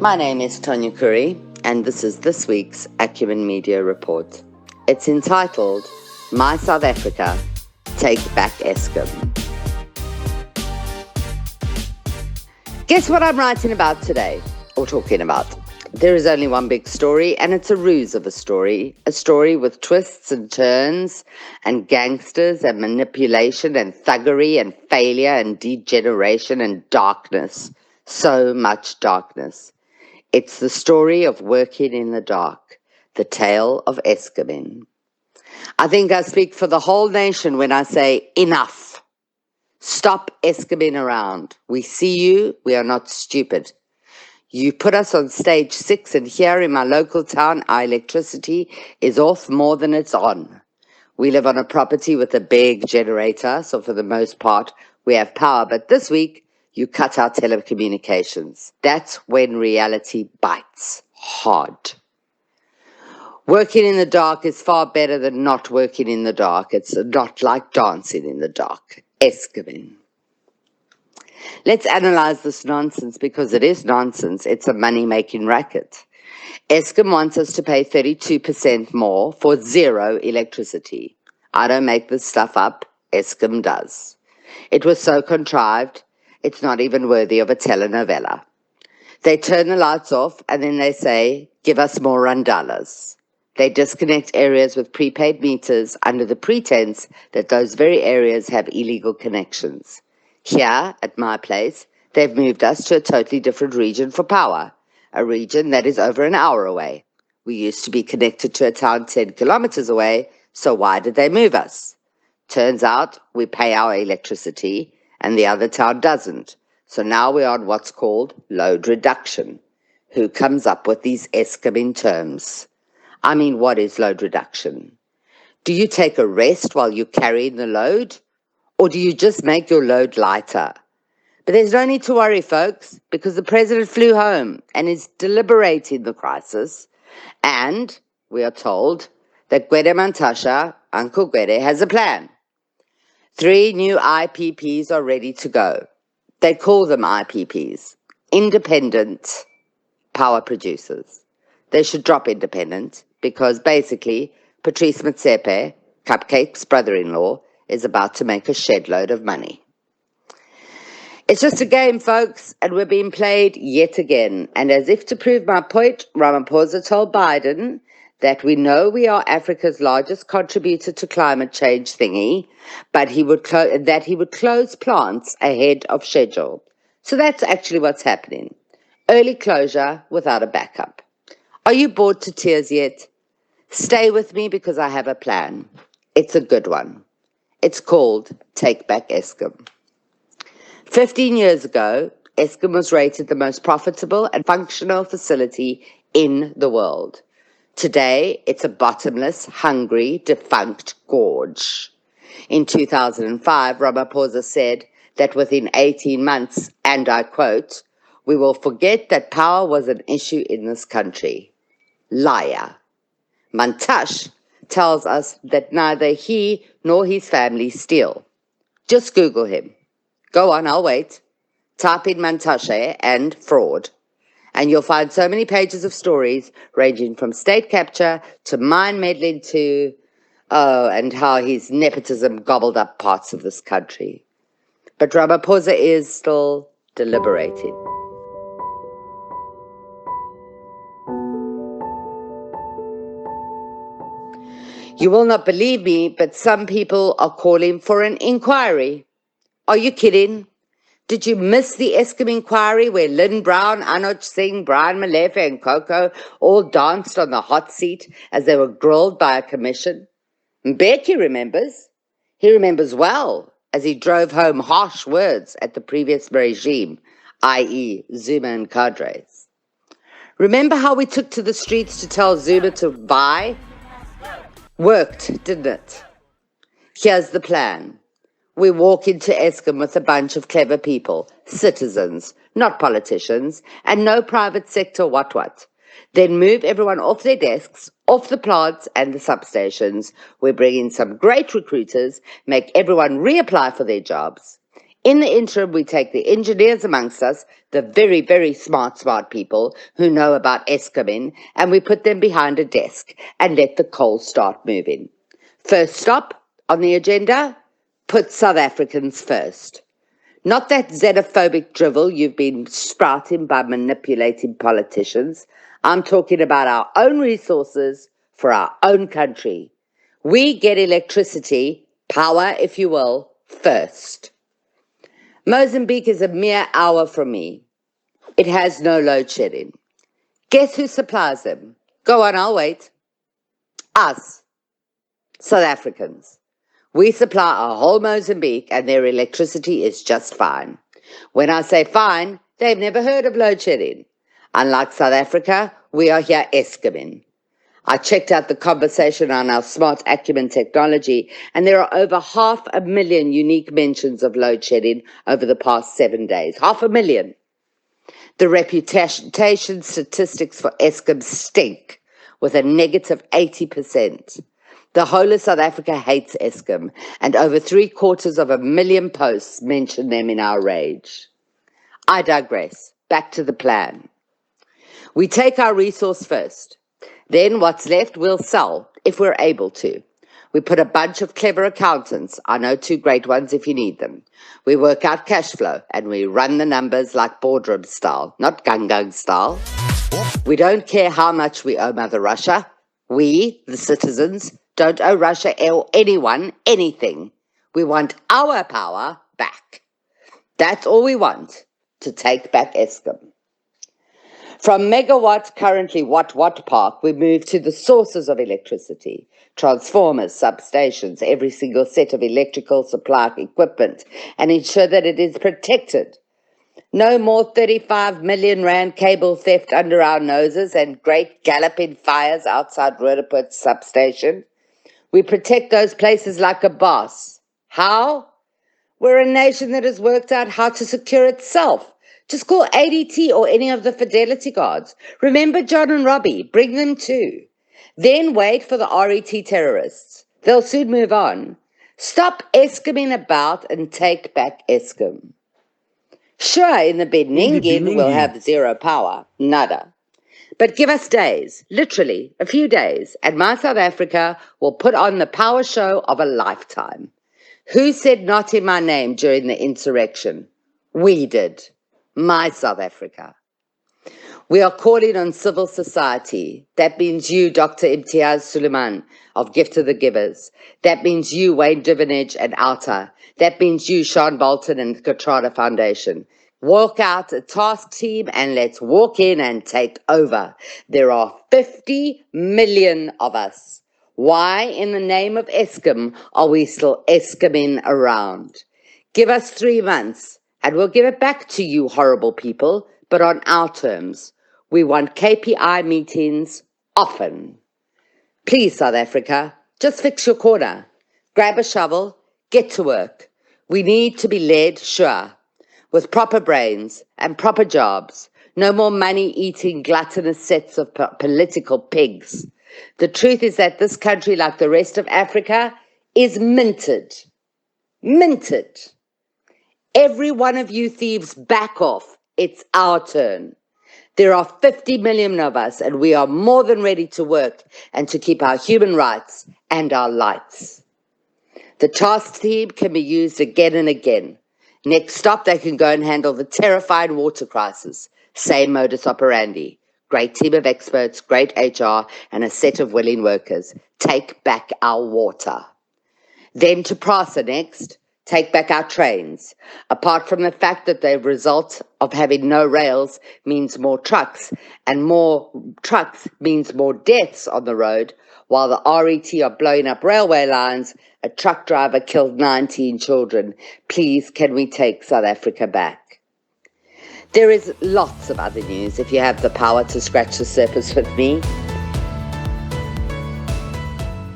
My name is Tonya Curry, and this is this week's Acumen Media Report. It's entitled, My South Africa, Take Back Eskom. Guess what I'm writing about today, or talking about? There is only one big story, and it's a ruse of a story with twists and turns, and gangsters, and manipulation, and thuggery, and failure, and degeneration, and darkness. So much darkness. It's the story of working in the dark, the tale of Eskom. I think I speak for the whole nation when I say enough. Stop Eskom around. We see you, we are not stupid. You put us on stage 6, and here in my local town, our electricity is off more than it's on. We live on a property with a big generator, so for the most part, we have power. But this week, you cut our telecommunications. That's when reality bites hard. Working in the dark is far better than not working in the dark. It's not like dancing in the dark. Eskom. Let's analyze this nonsense, because it is nonsense. It's a money-making racket. Eskom wants us to pay 32% more for zero electricity. I don't make this stuff up. Eskom does. It was so contrived, it's not even worthy of a telenovela. They turn the lights off, and then they say, give us more randalas. They disconnect areas with prepaid meters under the pretense that those very areas have illegal connections. Here, at my place, they've moved us to a totally different region for power, a region that is over an hour away. We used to be connected to a town 10 kilometers away, so why did they move us? Turns out we pay our electricity, and the other town doesn't. So now we're on what's called load reduction. Who comes up with these Eskom terms? I mean, what is load reduction? Do you take a rest while you're carrying the load? Or do you just make your load lighter? But there's no need to worry, folks, because the president flew home and is deliberating the crisis. And we are told that Gwede Mantashe, Uncle Gwede, has a plan. 3 new IPPs are ready to go. They call them IPPs, independent power producers. They should drop independent, because basically Patrice Motsepe, Cupcake's brother-in-law, is about to make a shed load of money. It's just a game, folks, and we're being played yet again. And as if to prove my point, Ramaphosa told Biden that we know we are Africa's largest contributor to climate change thingy, but he would close plants ahead of schedule. So that's actually what's happening. Early closure without a backup. Are you bored to tears yet? Stay with me, because I have a plan. It's a good one. It's called Take Back Eskom. 15 years ago, Eskom was rated the most profitable and functional facility in the world. Today, it's a bottomless, hungry, defunct gorge. In 2005, Ramaphosa said that within 18 months, and I quote, we will forget that power was an issue in this country. Liar. Mantashe tells us that neither he nor his family steal. Just Google him. Go on, I'll wait. Type in Mantashe and fraud, and you'll find so many pages of stories ranging from state capture to mine meddling to, and how his nepotism gobbled up parts of this country. But Ramaphosa is still deliberating. You will not believe me, but some people are calling for an inquiry. Are you kidding? Did you miss the Eskom inquiry where Lynn Brown, Anuj Singh, Brian Malefe and Coco all danced on the hot seat as they were grilled by a commission? Mbeki remembers. He remembers well, as he drove home harsh words at the previous regime, i.e. Zuma and cadres. Remember how we took to the streets to tell Zuma to buy? Worked, didn't it? Here's the plan. We walk into Eskom with a bunch of clever people, citizens, not politicians, and no private sector what. Then move everyone off their desks, off the plants and the substations. We bring in some great recruiters, make everyone reapply for their jobs. In the interim, we take the engineers amongst us, the very, very smart people who know about Eskom, and we put them behind a desk and let the coal start moving. First stop on the agenda, put South Africans first. Not that xenophobic drivel you've been sprouting by manipulating politicians. I'm talking about our own resources for our own country. We get electricity, power, if you will, first. Mozambique is a mere hour from me. It has no load shedding. Guess who supplies them? Go on, I'll wait. Us, South Africans. We supply a whole Mozambique and their electricity is just fine. When I say fine, they've never heard of load shedding. Unlike South Africa, we are here Eskom. I checked out the conversation on our smart acumen technology, and there are over 500,000 unique mentions of load shedding over the past 7 days. 500,000. The reputation statistics for Eskom stink, with a negative 80%. The whole of South Africa hates Eskom, and over 750,000 posts mention them in our rage. I digress. Back to the plan. We take our resource first. Then what's left we'll sell, if we're able to. We put a bunch of clever accountants, I know 2 great ones if you need them. We work out cash flow, and we run the numbers like boardroom style, not gung style. We don't care how much we owe Mother Russia. We, the citizens, don't owe Russia or anyone anything. We want our power back. That's all we want, to take back Eskom. From megawatt, currently watt park, we move to the sources of electricity, transformers, substations, every single set of electrical supply equipment, and ensure that it is protected. No more 35 million rand cable theft under our noses and great galloping fires outside Roodepoort substation. We protect those places like a boss. How? We're a nation that has worked out how to secure itself. Just call ADT or any of the Fidelity guards. Remember John and Robbie, bring them too. Then wait for the RET terrorists. They'll soon move on. Stop Eskoming about and take back Eskom. Sure, in the Beningin we'll have zero power, nada. But give us days, literally a few days, and my South Africa will put on the power show of a lifetime. Who said not in my name during the insurrection? We did. My South Africa. We are calling on civil society. That means you, Dr. Imtiaz Suleiman of Gift of the Givers. That means you, Wayne Divinage and Alta. That means you, Sean Bolton and the Katrada Foundation. Walk out a task team and let's walk in and take over. There are 50 million of us. Why in the name of Eskom are we still Eskoming around? Give us 3 months and we'll give it back to you horrible people, but on our terms. We want KPI meetings often. Please, South Africa, just fix your corner. Grab a shovel, get to work. We need to be led, sure, with proper brains and proper jobs. No more money-eating, gluttonous sets of political pigs. The truth is that this country, like the rest of Africa, is minted. Minted. Every one of you thieves back off. It's our turn. There are 50 million of us, and we are more than ready to work and to keep our human rights and our lights. The task team can be used again and again. Next stop, they can go and handle the terrifying water crisis. Same modus operandi. Great team of experts, great HR, and a set of willing workers. Take back our water. Then to Prasa next. Take back our trains. Apart from the fact that the result of having no rails means more trucks, and more trucks means more deaths on the road, while the RET are blowing up railway lines, a truck driver killed 19 children. Please, can we take South Africa back? There is lots of other news if you have the power to scratch the surface with me.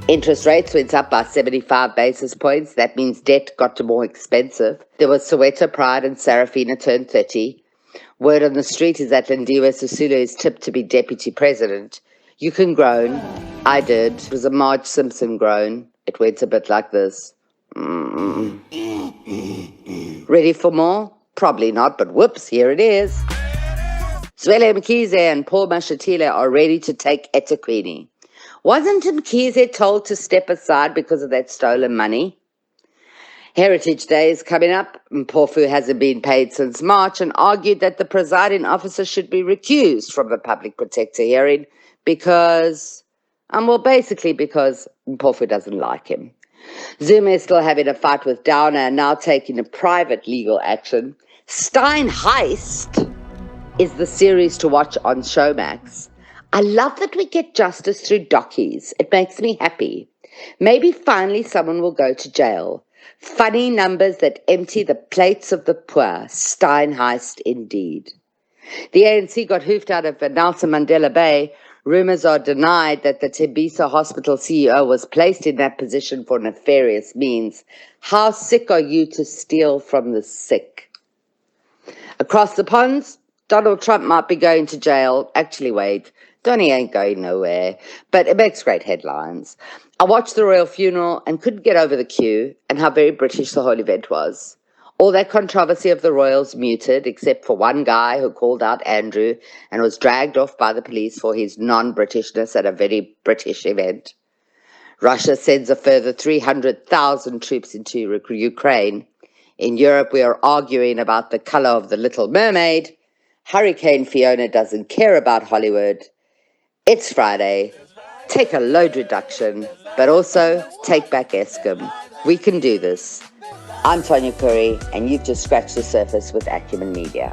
Interest rates went up by 75 basis points. That means debt got more expensive. There was Soweto Pride and Sarafina turned 30. Word on the street is that Lindiwe Sisulu is tipped to be deputy president. You can groan. I did. It was a Marge Simpson groan. It went a bit like this. Really Ready for more? Probably not, but whoops, here it is. Zweli Mkhize and Paul Mashatile are ready to take eThekwini. Wasn't Mkhize told to step aside because of that stolen money? Heritage Day is coming up. Mpofu hasn't been paid since March and argued that the presiding officer should be recused from the public protector hearing because Mpofu doesn't like him. Zuma is still having a fight with Downer and now taking a private legal action. Stein Heist is the series to watch on Showmax. I love that we get justice through dockies. It makes me happy. Maybe finally someone will go to jail. Funny numbers that empty the plates of the poor. Stein Heist indeed. The ANC got hoofed out of Nelson Mandela Bay. Rumours are denied that the Tembisa Hospital CEO was placed in that position for nefarious means. How sick are you to steal from the sick? Across the ponds, Donald Trump might be going to jail. Actually, wait, Donnie ain't going nowhere, but it makes great headlines. I watched the royal funeral and couldn't get over the queue and how very British the whole event was. All that controversy of the royals muted, except for one guy who called out Andrew and was dragged off by the police for his non-Britishness at a very British event. Russia sends a further 300,000 troops into Ukraine. In Europe, we are arguing about the color of the Little Mermaid. Hurricane Fiona doesn't care about Hollywood. It's Friday. Take a load reduction, but also take back Eskom. We can do this. I'm Tonya Curry, and you've just scratched the surface with Acumen Media.